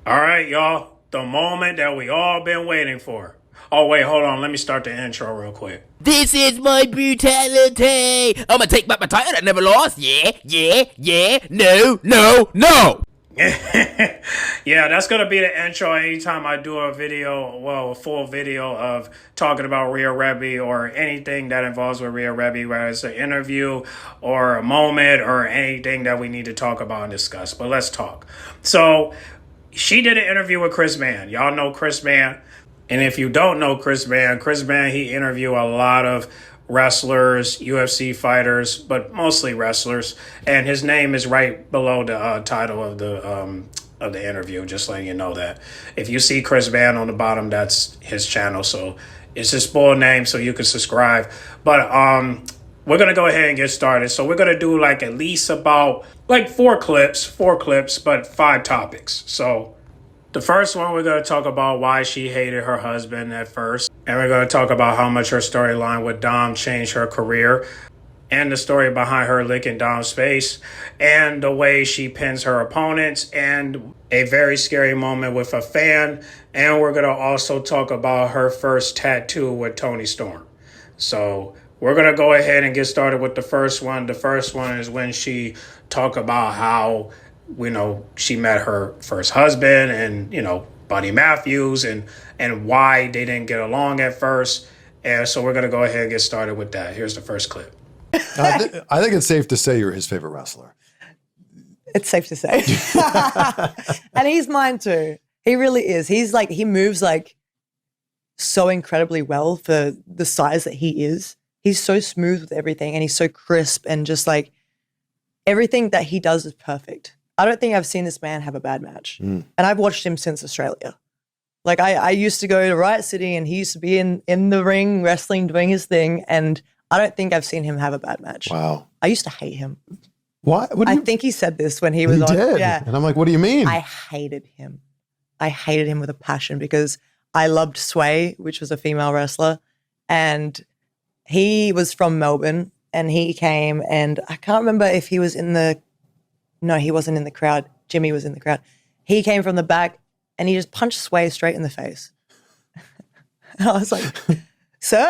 All right, y'all. The moment that we all been waiting for. Oh, wait, hold on. Let me start the intro real quick. This is my brutality. I'ma take back my title that never lost. Yeah, yeah, yeah. No, no, no. Yeah, that's going to be the intro anytime I do a video, well, a full video of talking about Rhea Ripley or anything that involves with Rhea Ripley, whether it's an interview or a moment or anything that we need to talk about and discuss. But let's talk. So, she did an interview with Chris Mann. Y'all know Chris Mann. And if you don't know Chris Mann, he interviewed a lot of wrestlers, UFC fighters, but mostly wrestlers. And his name is right below the title of the interview, just letting you know that. If you see Chris Mann on the bottom, that's his channel. So it's his full name, so you can subscribe. But we're gonna go ahead and get started. So we're gonna do like at least about like four clips, but 5 topics. So the first one, we're going to talk about why she hated her husband at first. And we're going to talk about how much her storyline with Dom changed her career. And the story behind her licking Dom's face. And the way she pins her opponents. And a very scary moment with a fan. And we're going to also talk about her first tattoo with Tony Storm. So we're going to go ahead and get started with the first one. The first one is when she talked about how she met her first husband and, Buddy Matthews and why they didn't get along at first. And so we're going to go ahead and get started with that. Here's the first clip. I think it's safe to say you're his favorite wrestler. It's safe to say. And he's mine too. He really is. He moves like so incredibly well for the size that he is. He's so smooth with everything and he's so crisp and just like everything that he does is perfect. I don't think I've seen this man have a bad match. And I've watched him since Australia. Like I used to go to Riot City and he used to be in the ring wrestling, doing his thing. And I don't think I've seen him have a bad match. Wow. I used to hate him. Why? I think he said this when he was on. Did. Yeah. And I'm like, what do you mean? I hated him. I hated him with a passion because I loved Sway, which was a female wrestler. And he was from Melbourne and he came and I can't remember if he was no, he wasn't in the crowd. Jimmy was in the crowd. He came from the back and he just punched Sway straight in the face. And I was like, sir,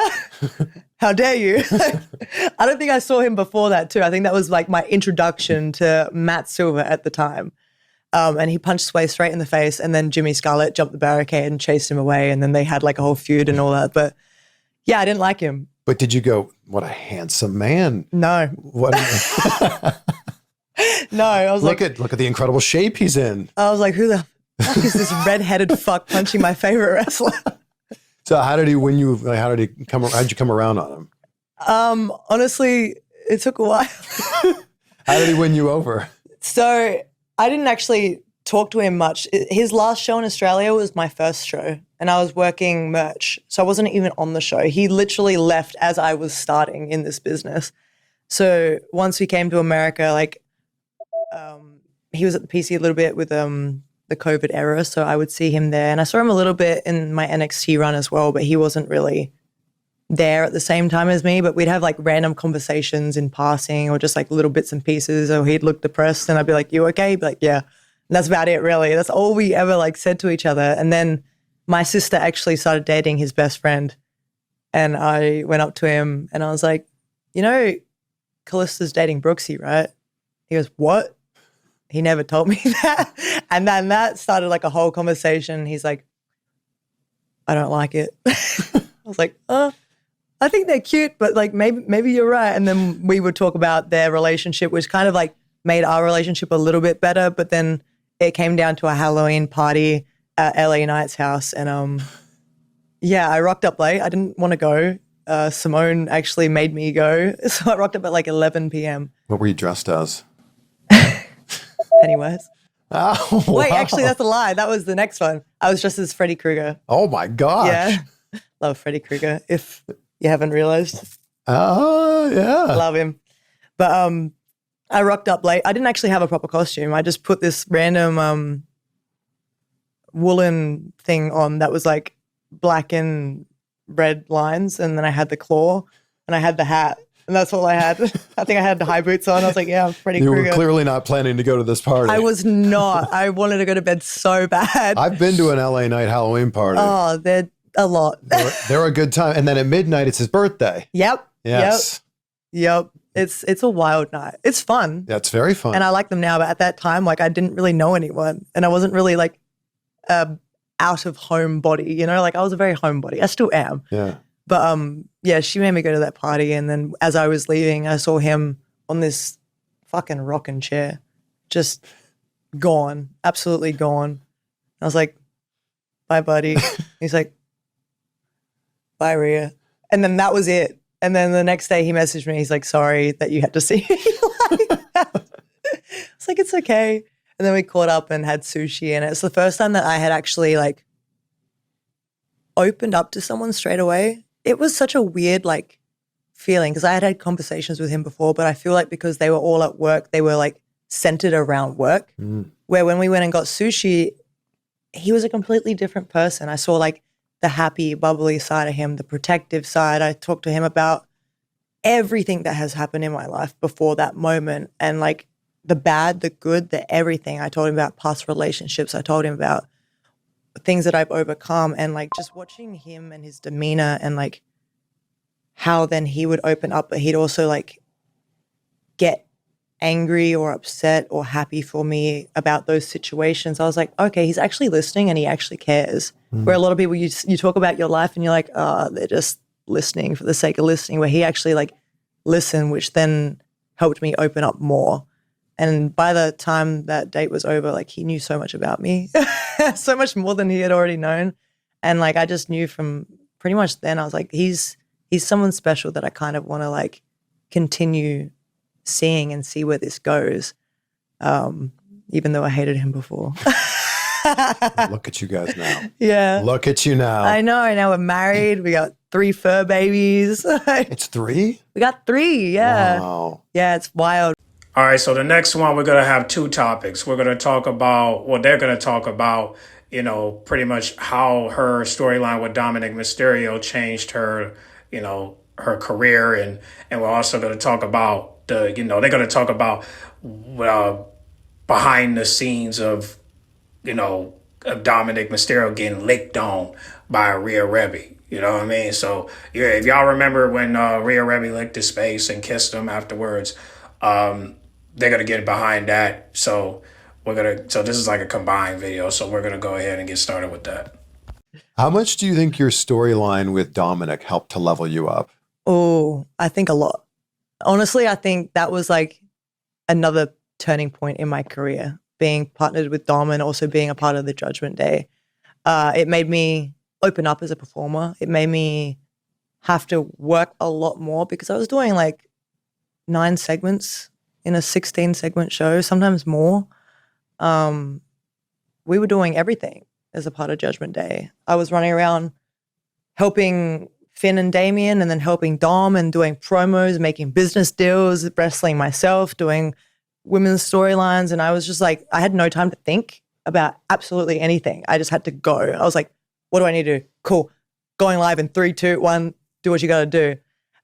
how dare you? I don't think I saw him before that too. I think that was like my introduction to Matt Silver at the time. And he punched Sway straight in the face and then Jimmy Scarlett jumped the barricade and chased him away. And then they had like a whole feud and all that. But yeah, I didn't like him. But did you go, what a handsome man? No. What? No, I was look at the incredible shape he's in. I was like, who the fuck is this redheaded fuck punching my favorite wrestler? So how did he win you? Like, how'd you come around on him? Honestly, it took a while. How did he win you over? So I didn't actually talk to him much. His last show in Australia was my first show and I was working merch. So I wasn't even on the show. He literally left as I was starting in this business. So once we came to America, like, he was at the PC a little bit with the COVID era, so I would see him there. And I saw him a little bit in my NXT run as well, but he wasn't really there at the same time as me. But we'd have like random conversations in passing or just like little bits and pieces, or he'd look depressed and I'd be like, you okay? He'd be like, yeah. And that's about it really. That's all we ever like said to each other. And then my sister actually started dating his best friend. And I went up to him and I was like, Callista's dating Brooksy, right? He goes, what? He never told me that. And then that started like a whole conversation. He's like, I don't like it. I was like, I think they're cute, but like maybe you're right. And then we would talk about their relationship, which kind of like made our relationship a little bit better. But then it came down to a Halloween party at LA Knight's house. And yeah, I rocked up late. I didn't want to go. Simone actually made me go. So I rocked up at like 11 p.m. What were you dressed as? Pennywise. Oh, Wait, wow. actually, that's a lie. That was the next one. I was dressed as Freddy Krueger. Oh my gosh. Yeah. Love Freddy Krueger, if you haven't realized. Oh, yeah. Love him. But I rocked up late. I didn't actually have a proper costume. I just put this random woolen thing on that was like black and red lines. And then I had the claw and I had the hat. And that's all I had. I think I had the high boots on. I was like, yeah, I'm Freddy You Krueger. were clearly not planning to go to this party. I was not. I wanted to go to bed so bad. I've been to an LA night Halloween party. Oh, they're a lot. They're a good time. And then at midnight, it's his birthday. Yep. Yes. Yep. It's a wild night. It's fun. That's very fun. And I like them now. But at that time, like I didn't really know anyone. And I wasn't really like out of home body, you know, like I was a very homebody. I still am. Yeah. But yeah, she made me go to that party. And then as I was leaving, I saw him on this fucking rocking chair, just gone, absolutely gone. I was like, bye, buddy. He's like, bye, Rhea. And then that was it. And then the next day he messaged me. He's like, sorry that you had to see me like that. I was like, it's okay. And then we caught up and had sushi. And it's the first time that I had actually like opened up to someone straight away. It was such a weird like feeling because I had conversations with him before, but I feel like because they were all at work, they were like centered around work. Where when we went and got sushi, he was a completely different person. I saw like the happy, bubbly side of him, the protective side. I talked to him about everything that has happened in my life before that moment and like the bad, the good, the everything. I told him about past relationships. I told him about things that I've overcome and like just watching him and his demeanor and like how then he would open up, but he'd also like get angry or upset or happy for me about those situations. I was like, okay, he's actually listening and he actually cares. Where a lot of people, you talk about your life and you're like, oh, they're just listening for the sake of listening, where he actually like listened, which then helped me open up more. And by the time that date was over, like he knew so much about me, so much more than he had already known. And like, I just knew from pretty much then I was like, he's someone special that I kind of want to like continue seeing and see where this goes. Even though I hated him before. Look at you guys now. Yeah. Look at you now. I know. Now we're married. We got 3 fur babies. It's 3? We got 3. Yeah. Wow. Yeah. It's wild. All right, so the next one, we're going to have 2 topics. We're going to talk about, well, they're going to talk about, you know, pretty much how her storyline with Dominic Mysterio changed her, you know, her career. And we're also going to talk about they're going to talk about behind the scenes of, you know, of Dominic Mysterio getting licked on by Rhea Ripley. You know what I mean? So, yeah, if y'all remember when Rhea Ripley licked his face and kissed him afterwards, they're going to get behind that. So so this is like a combined video. So we're going to go ahead and get started with that. How much do you think your storyline with Dominic helped to level you up? Oh, I think a lot. Honestly, I think that was like another turning point in my career, being partnered with Dom and also being a part of the Judgment Day. It made me open up as a performer. It made me have to work a lot more because I was doing like 9 segments in a 16-segment show, sometimes more. We were doing everything as a part of Judgment Day. I was running around helping Finn and Damien and then helping Dom and doing promos, making business deals, wrestling myself, doing women's storylines. And I was just like, I had no time to think about absolutely anything. I just had to go. I was like, what do I need to do? Cool. Going live in 3, 2, 1, do what you got to do.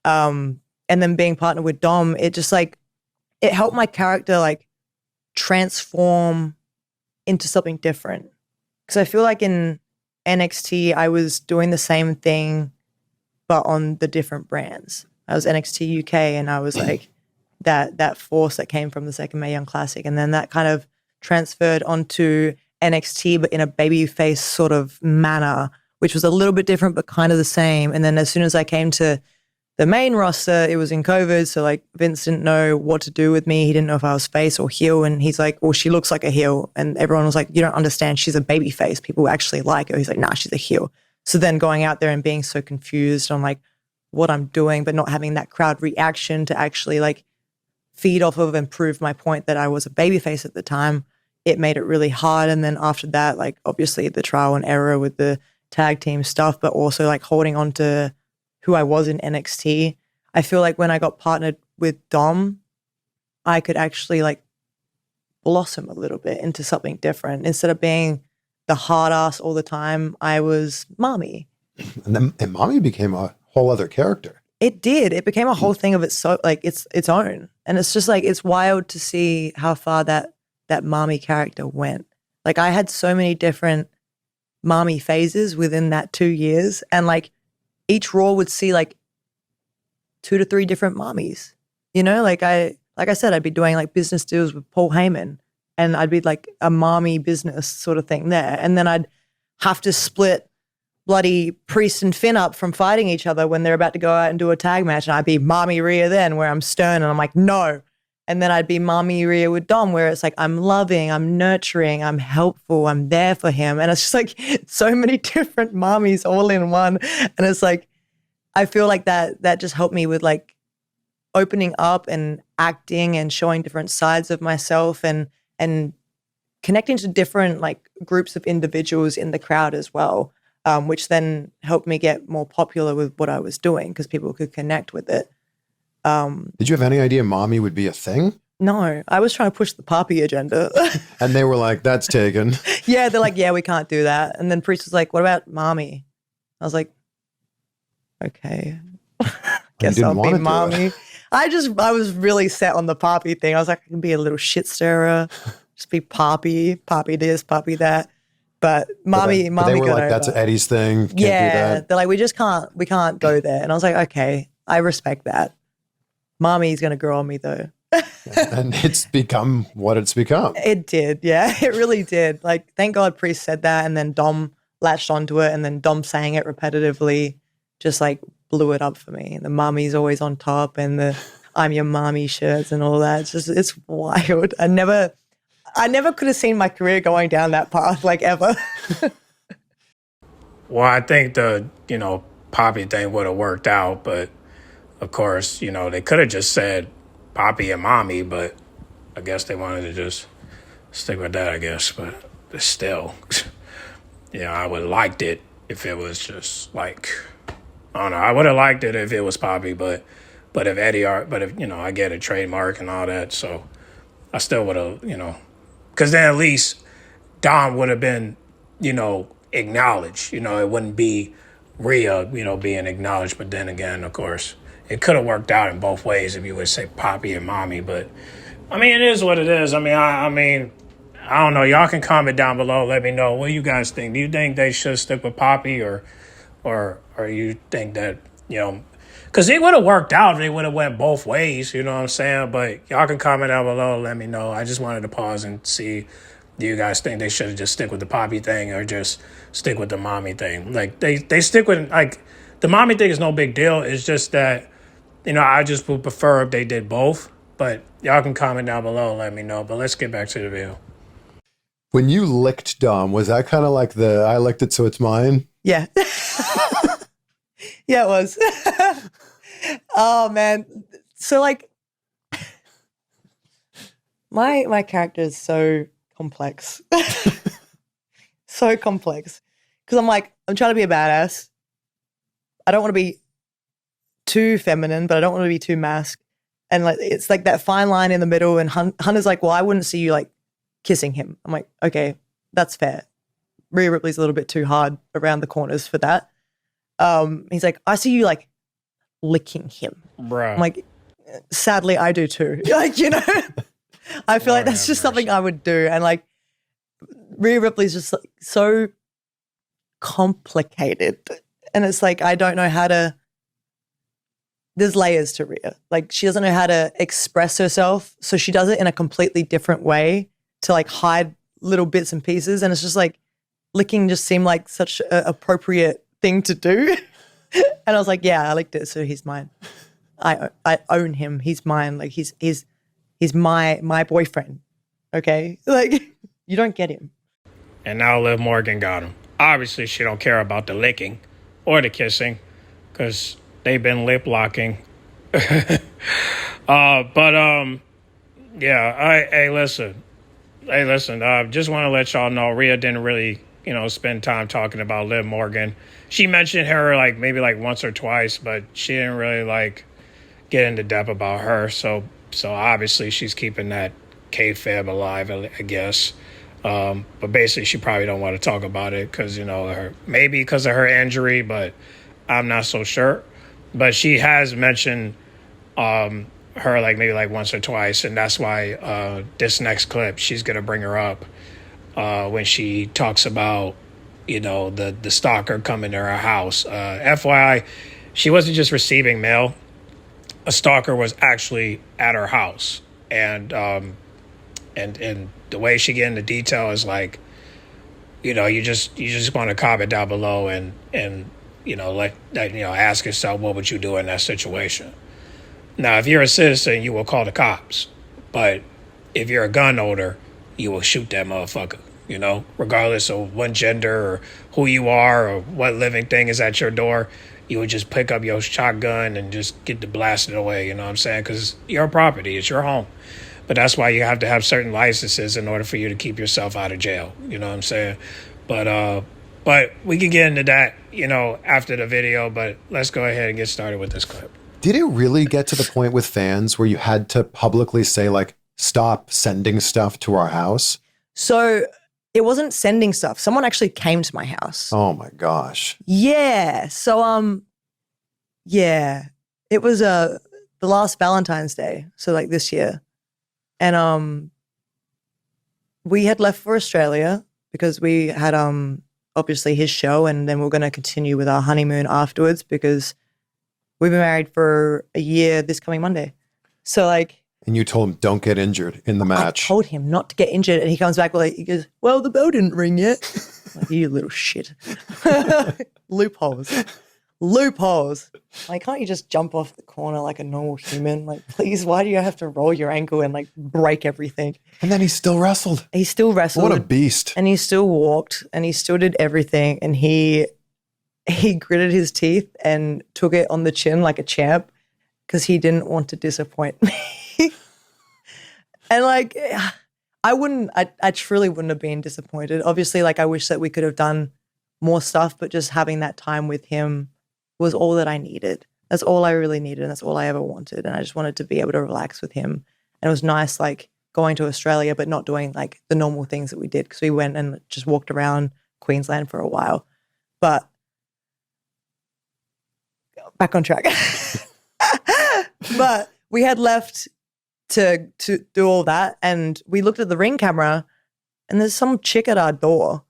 And then being partnered with Dom, it just like, it helped my character like transform into something different. Because I feel like in NXT, I was doing the same thing, but on the different brands. I was NXT UK and I was like that force that came from the second Mae Young Classic. And then that kind of transferred onto NXT, but in a babyface sort of manner, which was a little bit different, but kind of the same. And then as soon as I came to the main roster, it was in COVID. So like Vince didn't know what to do with me. He didn't know if I was face or heel. And he's like, well, she looks like a heel. And everyone was like, you don't understand. She's a baby face. People actually like her. He's like, nah, she's a heel. So then going out there and being so confused on like what I'm doing, but not having that crowd reaction to actually like feed off of and prove my point that I was a baby face at the time, it made it really hard. And then after that, like obviously the trial and error with the tag team stuff, but also like holding on to who I was in NXT. I feel like when I got partnered with Dom, I could actually like blossom a little bit into something different. Instead of being the hard ass all the time, I was mommy. And Mommy became a whole other character. It did. It became a whole thing of its its own. And it's just like it's wild to see how far that mommy character went. Like I had so many different mommy phases within that 2 years, and like each Raw would see like 2 to 3 different mommies. You know, like I said, I'd be doing like business deals with Paul Heyman, and I'd be like a mommy business sort of thing there, and then I'd have to split bloody Priest and Finn up from fighting each other when they're about to go out and do a tag match, and I'd be Mommy Rhea then, where I'm stern and I'm like, no. And then I'd be Mommy Rhea with Dom, where it's like I'm loving, I'm nurturing, I'm helpful, I'm there for him. And it's just like so many different mommies all in one. And it's like, I feel like that just helped me with like opening up and acting and showing different sides of myself and connecting to different like groups of individuals in the crowd as well. Which then helped me get more popular with what I was doing because people could connect with it. Did you have any idea mommy would be a thing? No, I was trying to push the Poppy agenda. And they were like, that's taken. Yeah, they're like, yeah, we can't do that. And then Priest was like, what about mommy? I was like, okay, guess I'll be mommy. I was really set on the Poppy thing. I was like, I can be a little shit stirrer, just be Poppy this, Poppy that. But mommy they were like, that's Eddie's thing. Can't do that. They're like, we can't go there. And I was like, okay, I respect that. Mommy's going to grow on me though. And it's become what it's become. It did. Yeah, it really did. Like, thank God Priest said that. And then Dom latched onto it. And then Dom saying it repetitively just like blew it up for me. The mommy's always on top and the I'm your mommy shirts and all that. It's wild. I never could have seen my career going down that path, like ever. Well, I think the, Poppy thing would have worked out, but of course, they could have just said Poppy and Mommy, but I guess they wanted to just stick with that, I guess. But still, I would have liked it if it was just like, I don't know, I would have liked it if it was Poppy, but if Eddie, I get a trademark and all that, so I still would have, because then at least Dom would have been, acknowledged. It wouldn't be Rhea, being acknowledged. But then again, of course, it could have worked out in both ways if you would say Poppy and Mommy. But, it is what it is. I don't know. Y'all can comment down below. Let me know. What do you guys think? Do you think they should stick with Poppy or you think that, because it would have worked out if they would have went both ways, you know what I'm saying? But y'all can comment down below, let me know. I just wanted to pause and see, do you guys think they should just stick with the Poppy thing or just stick with the mommy thing? Like, they stick with, like, the mommy thing is no big deal. It's just that, I just would prefer if they did both. But y'all can comment down below, let me know. But let's get back to the video. When you licked Dom, was that kind of like the I licked it so it's mine? Yeah. Yeah, it was. Oh man. So like my character is so complex. So complex. Because I'm trying to be a badass. I don't want to be too feminine, but I don't want to be too masked. And like it's like that fine line in the middle, and Hunter's like, well, I wouldn't see you like kissing him. I'm like, okay, that's fair. Rhea Ripley's a little bit too hard around the corners for that. He's like, I see you like licking him. Bruh. I'm like, sadly, I do too. Like, I feel like that's just something I would do. And like, Rhea Ripley's just like so complicated. And it's like, I don't know how to, there's layers to Rhea. Like, she doesn't know how to express herself. So she does it in a completely different way to like hide little bits and pieces. And it's just like, licking just seemed like such an appropriate thing to do. And I was like, yeah, I licked it, so he's mine. I own him. He's mine. Like he's my boyfriend. Okay? Like, you don't get him. And now Liv Morgan got him. Obviously, she don't care about the licking or the kissing because they've been lip locking. Yeah, hey, listen. Just want to let y'all know, Rhea didn't really, spend time talking about Liv Morgan. She mentioned her maybe once or twice, but she didn't really get into depth about her. So obviously she's keeping that kayfabe alive, I guess. But basically she probably don't want to talk about it because, maybe because of her injury, but I'm not so sure. but she has mentioned her like maybe like once or twice, and that's why this next clip she's gonna bring her up when she talks about the stalker coming to her house. FYI, she wasn't just receiving mail; a stalker was actually at her house, and the way she get into detail is like, you just want to comment down below and ask yourself, what would you do in that situation? Now, if you're a citizen, you will call the cops, but if you're a gun owner, you will shoot that motherfucker. Regardless of what gender or who you are or what living thing is at your door, you would just pick up your shotgun and just get to blast it away. You know what I'm saying? Because your property, it's your home. But that's why you have to have certain licenses in order for you to keep yourself out of jail. You know what I'm saying? But we can get into that, after the video. But let's go ahead and get started with this clip. Did it really get to the point with fans where you had to publicly say, like, stop sending stuff to our house? So it wasn't sending stuff. Someone actually came to my house. Oh my gosh. Yeah. So, yeah, it was the last Valentine's Day. So like this year. And we had left for Australia because we had obviously his show, and then we're going to continue with our honeymoon afterwards because we've been married for a year this coming Monday. So like, and you told him don't get injured in the match. I told him not to get injured, and he comes back he goes, "Well, the bell didn't ring yet." Like, you little shit. Loopholes. Like, can't you just jump off the corner like a normal human? Like, please, why do you have to roll your ankle and like break everything? And then he still wrestled. He still wrestled. What a beast. And he still walked, and he still did everything, and he gritted his teeth and took it on the chin like a champ because he didn't want to disappoint me. And like, I truly wouldn't have been disappointed. Obviously, like, I wish that we could have done more stuff, but just having that time with him was all that I needed. That's all I really needed, and that's all I ever wanted. And I just wanted to be able to relax with him. And it was nice, like, going to Australia, but not doing like the normal things that we did, because we went and just walked around Queensland for a while. But back on track. But we had left to do all that, and we looked at the Ring camera, and there's some chick at our door,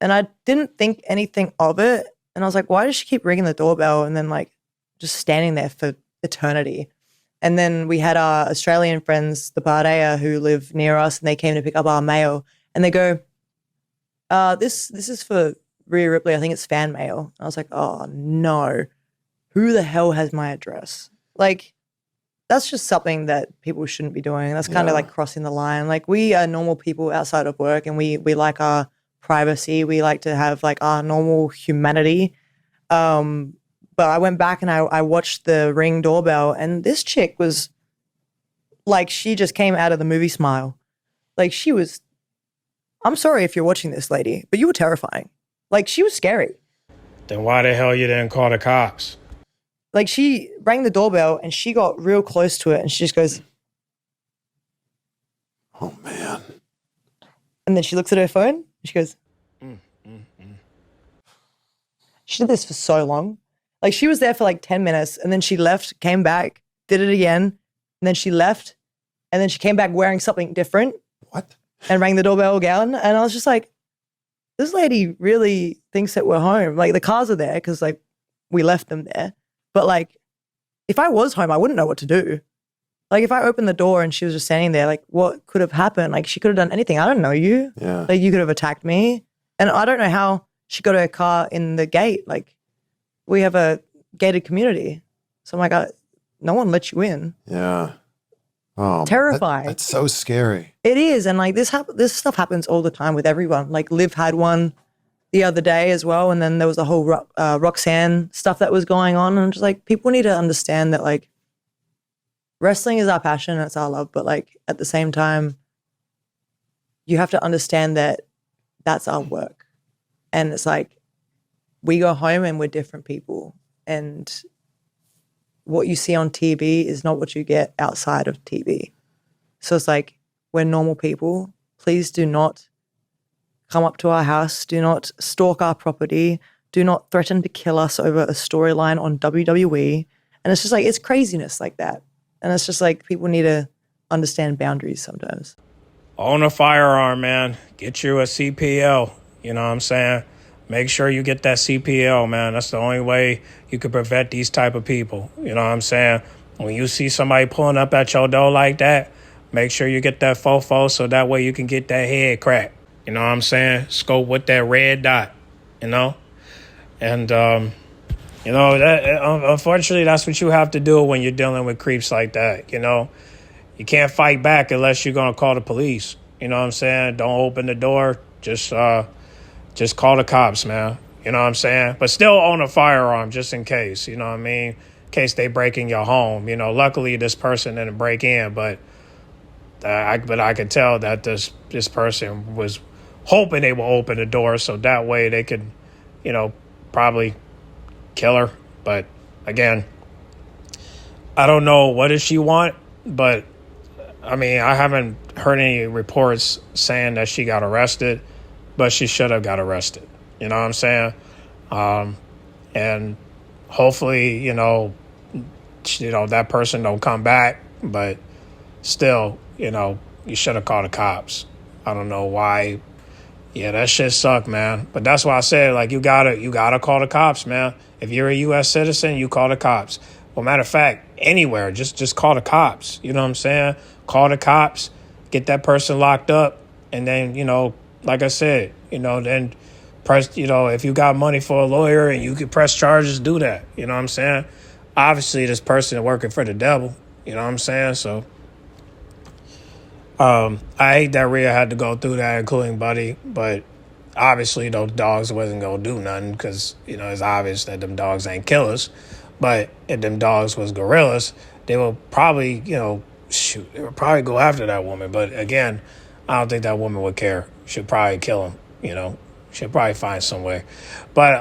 and I didn't think anything of it, and I was like, why does she keep ringing the doorbell and then like just standing there for eternity? And then we had our Australian friends, the Bardea, who live near us, and they came to pick up our mail, and they go, this is for Rhea Ripley, I think it's fan mail. I was like, oh no, who the hell has my address? Like, that's just something that people shouldn't be doing. That's kind of like crossing the line. Like, we are normal people outside of work, and we like our privacy. We like to have like our normal humanity. But I went back and I watched the Ring doorbell, and this chick was like, she just came out of the movie Smile. Like, she was, I'm sorry if you're watching this, lady, but you were terrifying. Like, she was scary. Then why the hell you didn't call the cops? Like, she rang the doorbell and she got real close to it, and she just goes, oh man. and then she looks at her phone and she goes, She did this for so long. Like, she was there for like 10 minutes, and then she left, came back, did it again, and then she left, and then she came back wearing something different. What? And rang the doorbell again. And I was just like, this lady really thinks that we're home. Like, the cars are there because like we left them there. But like, if I was home, I wouldn't know what to do. Like, if I opened the door and she was just standing there, like, what could have happened? Like, she could have done anything. I don't know you. Yeah. Like, you could have attacked me. And I don't know how she got her car in the gate. Like, we have a gated community. So I'm like, no one lets you in. Yeah. Oh, Terrifying. That's so scary. It is. And like, this stuff happens all the time with everyone. Like, Liv had one the other day as well. And then there was a whole Roxanne stuff that was going on. And I'm just like, people need to understand that like, wrestling is our passion, it's our love. But like, at the same time, you have to understand that that's our work. And it's like, we go home and we're different people. And what you see on TV is not what you get outside of TV. So it's like, we're normal people. Please do not come up to our house. Do not stalk our property. Do not threaten to kill us over a storyline on WWE. And it's just like, it's craziness like that. And it's just like, people need to understand boundaries sometimes. Own a firearm, man. Get you a CPL. You know what I'm saying? Make sure you get that CPL, man. That's the only way you can prevent these type of people. You know what I'm saying? When you see somebody pulling up at your door like that, make sure you get that fofo so that way you can get that head crack. You know what I'm saying? Scope with that red dot, you know? And, you know, that unfortunately, that's what you have to do when you're dealing with creeps like that, you know? You can't fight back unless you're going to call the police. You know what I'm saying? Don't open the door. Just call the cops, man. You know what I'm saying? But still own a firearm just in case, you know what I mean? In case they break in your home. You know, luckily this person didn't break in, but I could tell that this person was hoping they will open the door so that way they could, you know, probably kill her. But again, I don't know what does she want, but I mean, I haven't heard any reports saying that she got arrested, but she should have got arrested. You know what I'm saying? And hopefully, you know, that person don't come back, but still, you know, you should have called the cops. I don't know why. Yeah, that shit sucked, man. But that's why I said, like, you gotta call the cops, man. If you're a U.S. citizen, you call the cops. Well, matter of fact, anywhere, just call the cops. You know what I'm saying? Call the cops, get that person locked up, and then, you know, like I said, you know, then press, you know, if you got money for a lawyer and you can press charges, do that. You know what I'm saying? Obviously, this person is working for the devil. You know what I'm saying? So, I hate that Rhea had to go through that, including Buddy, but obviously those dogs wasn't going to do nothing because, you know, it's obvious that them dogs ain't killers. But if them dogs was gorillas, they will probably, you know, they would probably go after that woman. But again, I don't think that woman would care. She'd probably kill him, you know. She'll probably find some way. But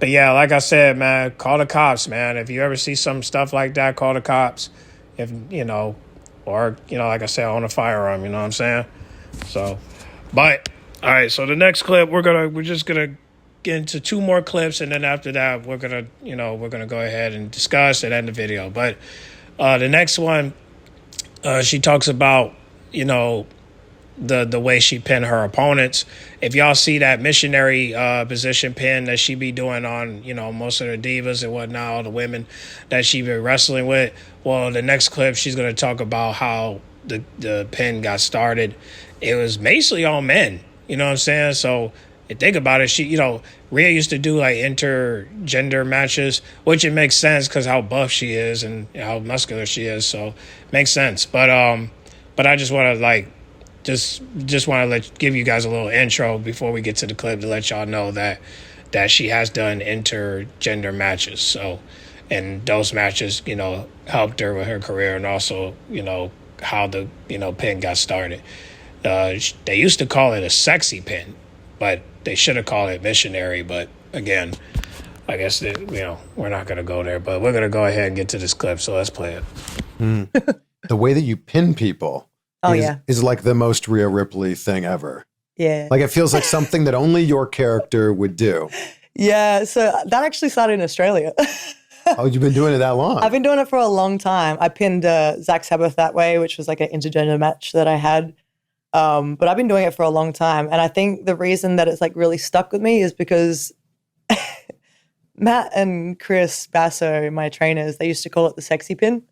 yeah, like I said, man, call the cops, man. If you ever see some stuff like that, call the cops. If, you know, or, you know, like I said, own a firearm, you know what I'm saying? So, but, all right, so the next clip, we're just going to get into two more clips, and then after that, we're going to go ahead and discuss and end the video. But the next one, she talks about, you know, the way she pinned her opponents. If y'all see that missionary position pin that she be doing on, you know, most of the divas and whatnot, all the women that she been wrestling with, well, the next clip she's going to talk about how the pin got started. It was basically all men, you know what I'm saying? So if you think about it, she, you know, Rhea used to do like intergender matches, which it makes sense because how buff she is and how muscular she is, so it makes sense. But I just want to like just want to give you guys a little intro before we get to the clip to let y'all know that she has done intergender matches. So, and those matches, you know, helped her with her career, and also, you know, how the, you know, pin got started. They used to call it a sexy pin, but they should have called it missionary. But again, I guess that, you know, we're not going to go there, but we're going to go ahead and get to this clip. So let's play it. The way that you pin people Oh, is like the most Rhea Ripley thing ever. Yeah. Like it feels like something that only your character would do. Yeah. So that actually started in Australia. Oh, you've been doing it that long? I've been doing it for a long time. I pinned Zach Sabbath that way, which was like an intergender match that I had. But I've been doing it for a long time. And I think the reason that it's like really stuck with me is because Matt and Chris Basso, my trainers, they used to call it the sexy pin.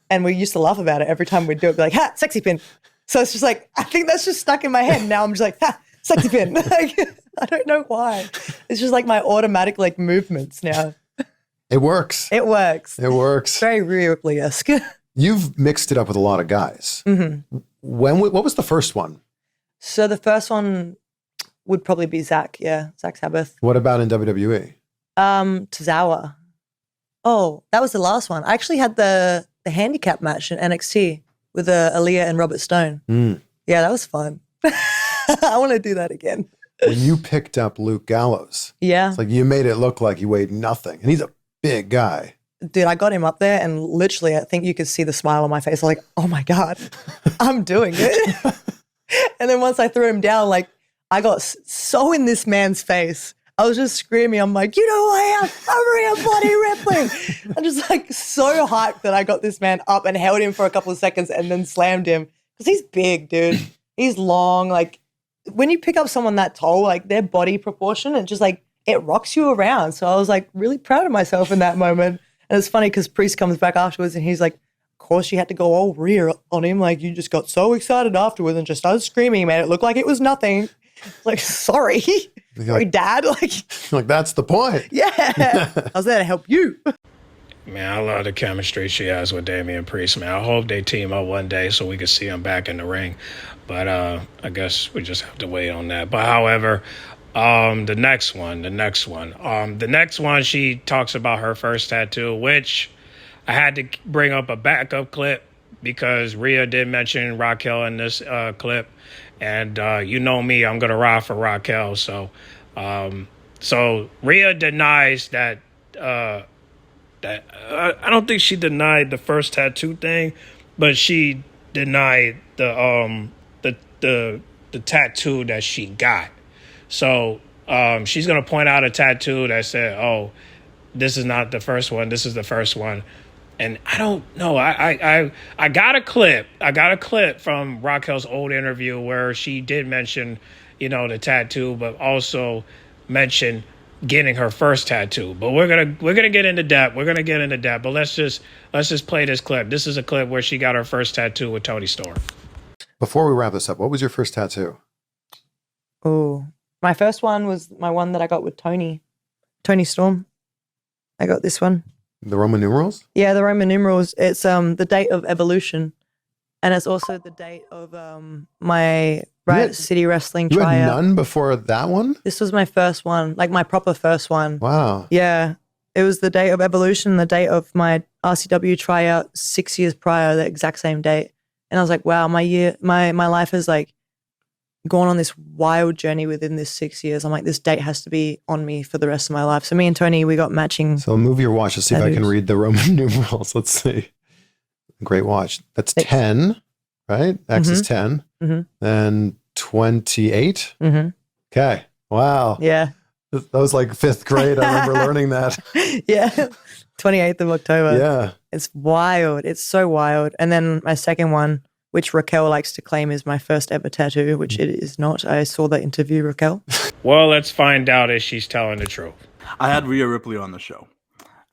And we used to laugh about it every time we'd do it. Be like, ha, sexy pin. So it's just like, I think that's just stuck in my head. Now I'm just like, ha, sexy pin. Like, I don't know why. It's just like my automatic like movements now. It works. It works. It works. Very Rhea Ripley-esque. You've mixed it up with a lot of guys. Mm-hmm. What was the first one? So the first one would probably be Zach. Yeah, Zach Sabbath. What about in WWE? Tozawa. Oh, that was the last one. I actually had the handicap match in NXT with Aaliyah and Robert Stone. Yeah, that was fun. I want to do that again. When you picked up Luke Gallows, yeah, it's like you made it look like he weighed nothing, and he's a big guy. Dude, I got him up there, and literally, I think you could see the smile on my face. I was like, oh my God, I'm doing it. And then once I threw him down, like, I got so in this man's face. I was just screaming. I'm like, you know who I am? I'm Rhea bloody Ripley. I'm just like so hyped that I got this man up and held him for a couple of seconds and then slammed him. Because he's big, dude. He's long. Like, when you pick up someone that tall, like their body proportion, it just like, it rocks you around. So I was like really proud of myself in that moment. And it's funny because Priest comes back afterwards and he's like, of course you had to go all Rhea on him. Like, you just got so excited afterwards and just started screaming, man. It looked like it was nothing. Like, sorry. Sorry, Dad. Like, that's the point. Yeah. I was there to help you. Man, I love the chemistry she has with Damian Priest, man. I hope they team up one day so we can see him back in the ring. But I guess we just have to wait on that. But however, the next one, she talks about her first tattoo, which I had to bring up a backup clip because Rhea did mention Raquel in this clip. And you know me, I'm going to ride for Raquel. So Rhea denies that I don't think she denied the first tattoo thing, but she denied the tattoo that she got. So she's going to point out a tattoo that said, oh, this is not the first one. This is the first one. And I don't know. I got a clip. I got a clip from Raquel's old interview where she did mention, the tattoo, but also mention getting her first tattoo. But we're gonna get into depth. But let's just play this clip. This is a clip where she got her first tattoo with Toni Storm. Before we wrap this up, what was your first tattoo? Oh, my first one was my one that I got with Toni Storm. I got this one. The Roman numerals? Yeah, the Roman numerals. It's the date of evolution, and it's also the date of my Riot City Wrestling you tryout. You had none before that one? This was my first one, like my proper first one. Wow. Yeah, it was the date of evolution, the date of my RCW tryout 6 years prior, the exact same date. And I was like, wow, my life has like gone on this wild journey within this 6 years. I'm like, this date has to be on me for the rest of my life. So me and Toni, we got matching. So move your watch to see if I can read the Roman numerals. Let's see. Great watch. That's 10, right? X is 10. Mm-hmm. Then 28. Mm-hmm. Okay. Wow. Yeah. That was like 5th grade. I remember learning that. Yeah. 28th of October. Yeah. It's wild. It's so wild. And then my second one, which Raquel likes to claim is my first ever tattoo, which it is not. I saw the interview, Raquel. Well, let's find out if she's telling the truth. I had Rhea Ripley on the show,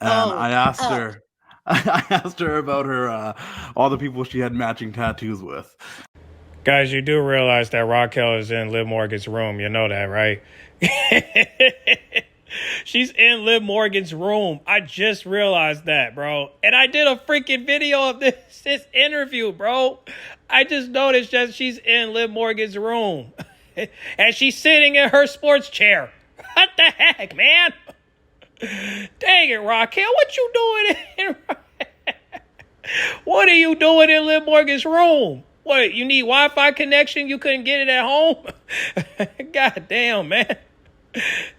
and I asked her. I asked her about her all the people she had matching tattoos with. Guys, you do realize that Raquel is in Liv Morgan's room. You know that, right? She's in Liv Morgan's room. I just realized that, bro. And I did a freaking video of this interview, bro. I just noticed that she's in Liv Morgan's room. And she's sitting in her sports chair. What the heck, man? Dang it, Raquel. What you doing in What are you doing in Liv Morgan's room? What, you need Wi-Fi connection? You couldn't get it at home? God damn, man.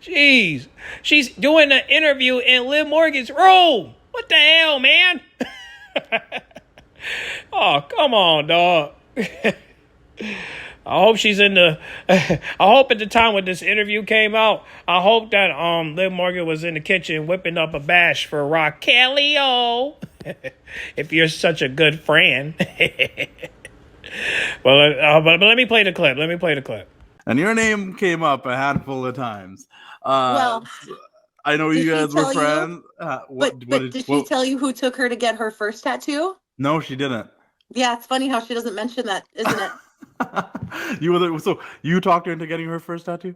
Jeez. She's doing the interview in Liv Morgan's room. What the hell, man? Oh, come on, dog. I hope she's in the... I hope at the time when this interview came out, I hope that Liv Morgan was in the kitchen whipping up a bash for Raquelio. If you're such a good friend. But let me play the clip. And your name came up a handful of times. Well, I know you guys were friends. But did she tell you who took her to get her first tattoo? No, she didn't. Yeah, it's funny how she doesn't mention that, isn't it? So you talked her into getting her first tattoo?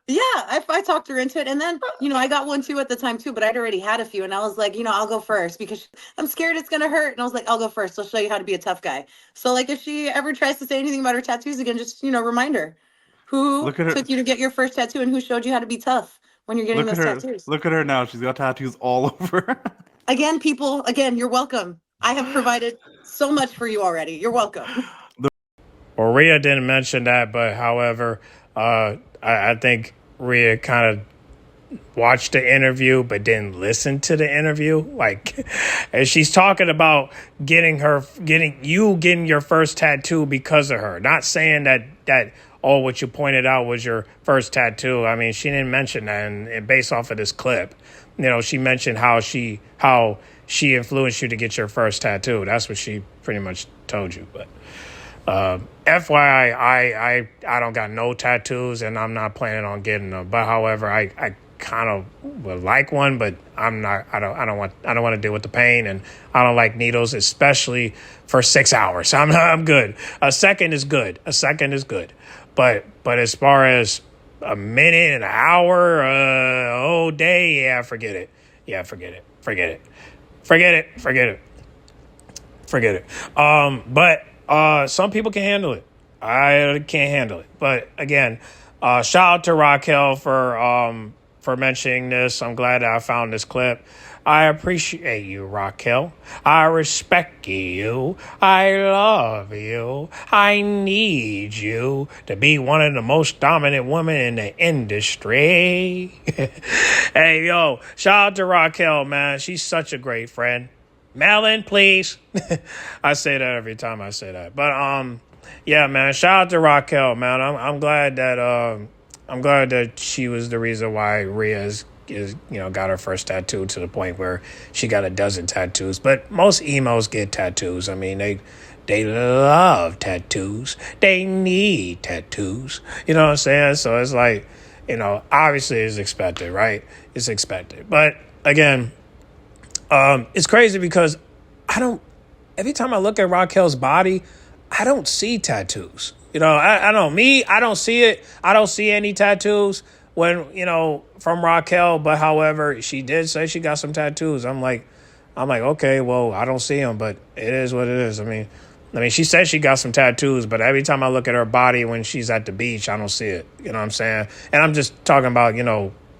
Yeah, I talked her into it. And then, I got one too at the time too, but I'd already had a few. And I was like, I'll go first because I'm scared it's going to hurt. And I was like, I'll go first. I'll show you how to be a tough guy. So like if she ever tries to say anything about her tattoos again, just, remind her. Who took you to get your first tattoo and who showed you how to be tough when you're getting those tattoos? Look at her now. She's got tattoos all over. Again, people, you're welcome. I have provided so much for you already. You're welcome. Well, Rhea didn't mention that, but however, I think Rhea kind of watched the interview but didn't listen to the interview. Like, and she's talking about getting your first tattoo because of her. Not saying that oh, what you pointed out was your first tattoo. I mean, she didn't mention that, and based off of this clip, she mentioned how she influenced you to get your first tattoo. That's what she pretty much told you. But FYI, I don't got no tattoos, and I'm not planning on getting them. But however, I kind of would like one, but I'm not. I don't want to deal with the pain, and I don't like needles, especially for 6 hours. I'm good. A second is good. But as far as a minute, an hour, a whole day, yeah, forget it. Yeah, forget it. But some people can handle it. I can't handle it. But again, shout out to Raquel for mentioning this. I'm glad that I found this clip. I appreciate you, Raquel. I respect you. I love you. I need you to be one of the most dominant women in the industry. Hey, yo, shout out to Raquel, man. She's such a great friend. Melon, please. I say that every time I say that. But yeah, man, shout out to Raquel, man. I'm glad that she was the reason why Rhea is got her first tattoo to the point where she got a dozen tattoos. But most emos get tattoos. I mean, they love tattoos. They need tattoos. You know what I'm saying? So it's like, obviously it's expected, right? It's expected. But again, it's crazy because every time I look at Raquel's body, I don't see tattoos. I don't see it. I don't see any tattoos from Raquel, but however, she did say she got some tattoos. I'm like, okay, well, I don't see them, but it is what it is. I mean, she said she got some tattoos, but every time I look at her body when she's at the beach, I don't see it. You know what I'm saying? And I'm just talking about,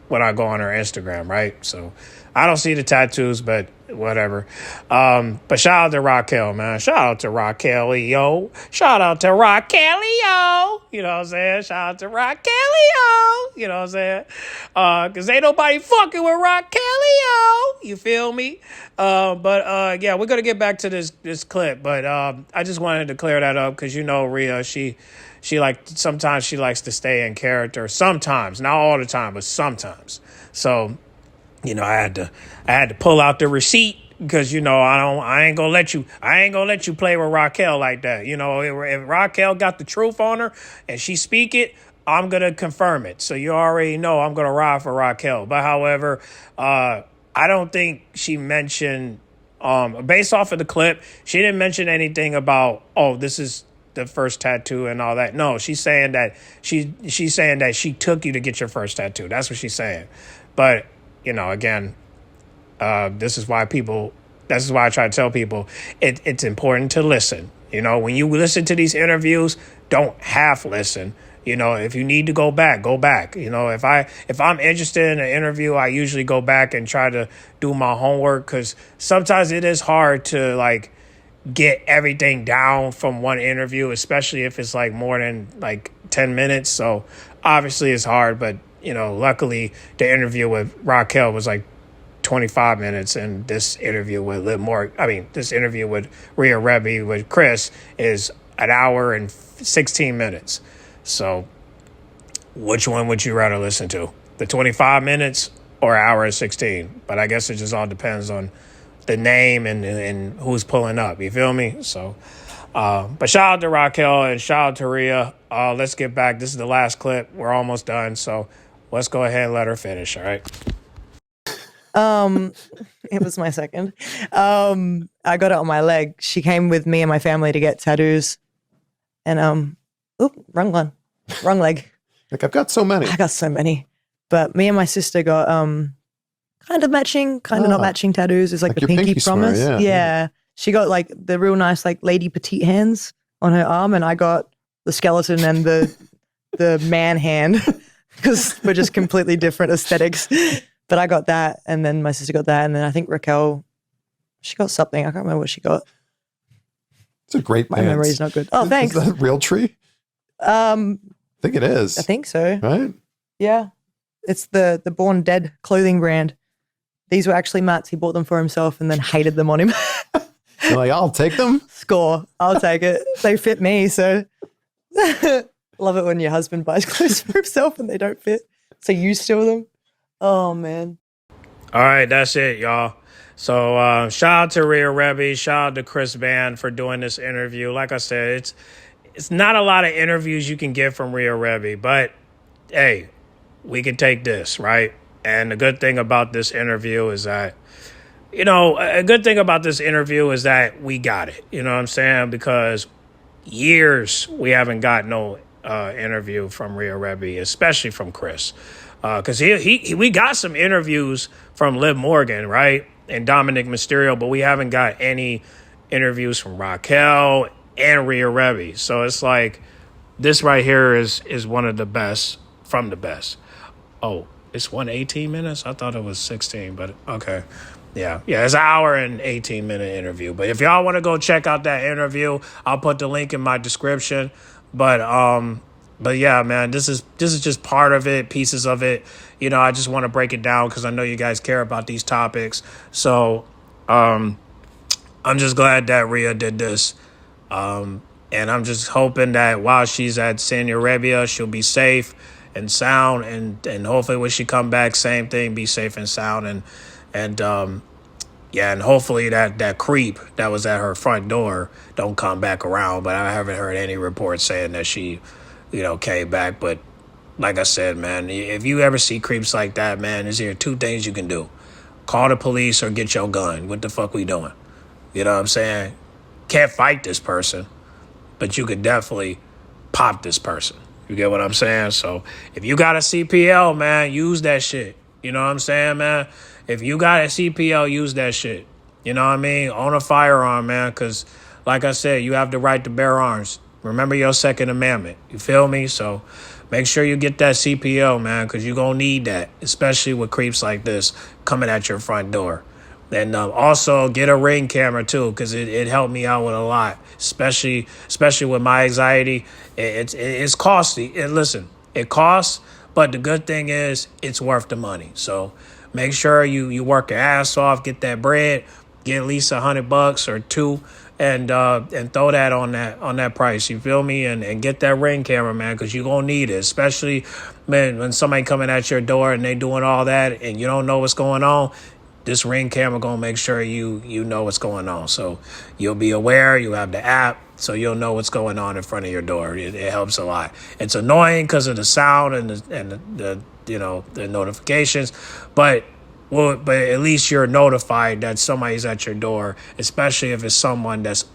when I go on her Instagram, right? So I don't see the tattoos, but whatever. But shout out to Raquel, man. Shout out to Raquel, yo. Shout out to Raquel, yo. You know what I'm saying? Shout out to Raquel, yo. You know what I'm saying? Because ain't nobody fucking with Raquel, yo. You feel me? But yeah, we're going to get back to this clip. But I just wanted to clear that up because, Rhea, she sometimes she likes to stay in character. Sometimes, not all the time, but sometimes. So, I had to pull out the receipt because I ain't gonna let you play with Raquel like that. If Raquel got the truth on her and she speak it, I'm gonna confirm it. So you already know I'm gonna ride for Raquel. But however, I don't think she mentioned based off of the clip, she didn't mention anything about this is the first tattoo and all that. No, she's saying that she's saying that she took you to get your first tattoo. That's what she's saying. But again, this is why I try to tell people it's important to listen. When you listen to these interviews, don't half listen. If you need to go back, go back. If I'm interested in an interview, I usually go back and try to do my homework because sometimes it is hard to get everything down from one interview, especially if it's more than 10 minutes. So obviously it's hard, but luckily the interview with Raquel was 25 minutes, and this interview with this interview with Rhea Rebby with Chris is an hour and 16 minutes. So which one would you rather listen to? The 25 minutes or an hour and 16? But I guess it just all depends on the name and who's pulling up. You feel me? So, but shout out to Raquel and shout out to Rhea. Let's get back. This is the last clip. We're almost done. So let's go ahead and let her finish. All right. It was my second. I got it on my leg. She came with me and my family to get tattoos. And wrong one. Wrong leg. I've got so many. I got so many. But me and my sister got kind of matching, kind of not matching tattoos. It's the pinky promise. Swear, yeah. She got the real nice lady petite hands on her arm, and I got the skeleton and the man hand because we're just completely different aesthetics. But I got that, and then my sister got that, and then I think Raquel, she got something. I can't remember what she got. It's a great My memory's not good. Oh, thanks. Is that Realtree? I think it is. I think so. Right? Yeah. It's the Born Dead clothing brand. These were actually Matt's. He bought them for himself and then hated them on him. You're I'll take them? Score. I'll take it. They fit me, so. Love it when your husband buys clothes for himself and they don't fit, so you steal them. Oh man. All right, that's it, y'all. So shout out to Rhea Rebby, shout out to Chris Van for doing this interview. Like I said, it's not a lot of interviews you can get from Rhea Rebby, but hey, we can take this, right? And the good thing about this interview is that, we got it. You know what I'm saying? Because years we haven't got no interview from Rhea Rebby, especially from Chris. Because we got some interviews from Liv Morgan, right? And Dominic Mysterio, but we haven't got any interviews from Raquel and Rhea Rebby. So it's like, this right here is one of the best from the best. Oh, it's 18 minutes? I thought it was 16, but okay. Yeah, it's an hour and 18-minute interview. But if y'all want to go check out that interview, I'll put the link in my description. But yeah, man, this is just part of it, pieces of it. I just want to break it down because I know you guys care about these topics. So I'm just glad that Rhea did this. And I'm just hoping that while she's at Saudi Arabia, she'll be safe and sound. And hopefully when she come back, same thing, be safe and sound. And hopefully that creep that was at her front door don't come back around. But I haven't heard any reports saying that she, came back. But like I said, man, if you ever see creeps like that, man, there's here two things you can do. Call the police or get your gun. What the fuck we doing? You know what I'm saying? Can't fight this person, but you could definitely pop this person. You get what I'm saying? So if you got a CPL, man, use that shit. You know what I'm saying, man? If you got a CPL, use that shit. You know what I mean? Own a firearm, man, because like I said, you have the right to bear arms. Remember your Second Amendment. You feel me? So make sure you get that CPL, man, because you're going to need that, especially with creeps like this coming at your front door. And also get a Ring camera, too, because it helped me out with a lot, especially with my anxiety. It's costly. And listen, it costs, but the good thing is it's worth the money. So make sure you work your ass off, get that bread, get at least $100 or $2, and throw that on that price. You feel me? And get that Ring camera, man, because you're gonna need it. Especially, man, when somebody coming at your door and they doing all that and you don't know what's going on. This Ring camera gonna make sure you know what's going on. So you'll be aware. You have the app, so you'll know what's going on in front of your door. It helps a lot. It's annoying because of the sound and the notifications, but at least you're notified that somebody's at your door, especially if it's someone that's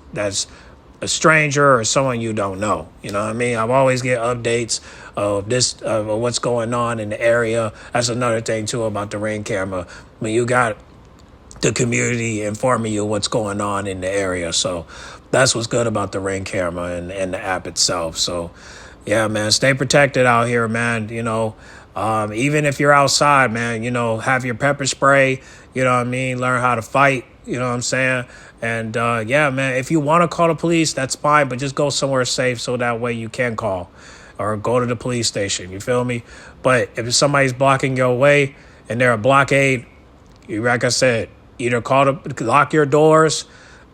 a stranger or someone you don't know. You know what I mean? I always get updates of what's going on in the area. That's another thing too about the Ring camera. When you got the community informing you what's going on in the area. So that's what's good about the Ring camera and the app itself. So yeah, man, stay protected out here, man. Even if you're outside, man, have your pepper spray, you know what I mean? Learn how to fight, you know what I'm saying? And yeah, man, if you want to call the police, that's fine, but just go somewhere safe so that way you can call or go to the police station. You feel me? But if somebody's blocking your way and they're a blockade, like I said, either lock your doors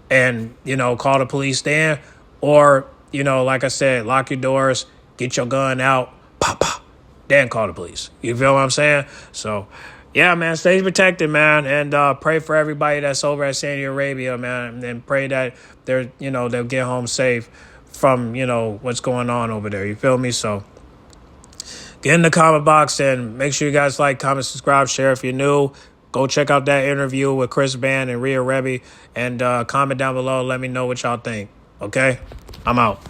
and, call the police then, or, like I said, lock your doors, get your gun out, pop, pop, then call the police. You feel what I'm saying? So, yeah, man, stay protected, man, and pray for everybody that's over at Saudi Arabia, man, and pray that they'll get home safe from, what's going on over there. You feel me? So get in the comment box and make sure you guys like, comment, subscribe, share if you're new. Go check out that interview with Chris Van and Rhea Rebby, and comment down below. Let me know what y'all think. Okay? I'm out.